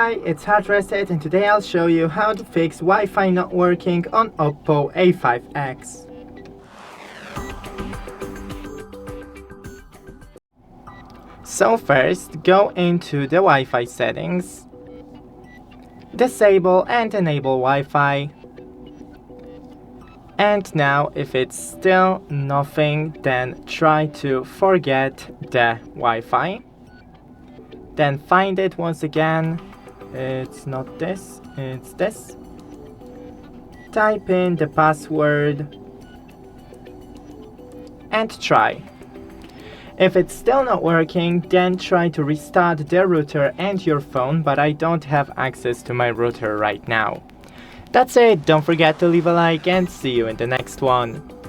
Hi, it's HardReset and today I'll show you how to fix Wi-Fi not working on OPPO A5x. So first, go into the Wi-Fi settings, disable and enable Wi-Fi, and now if it's still nothing, then try to forget the Wi-Fi. Then find it once again. It's not this, it's this. Type in the password and try. If it's still not working, then try to restart the router and your phone, but I don't have access to my router right now. That's it, don't forget to leave a like and see you in the next one.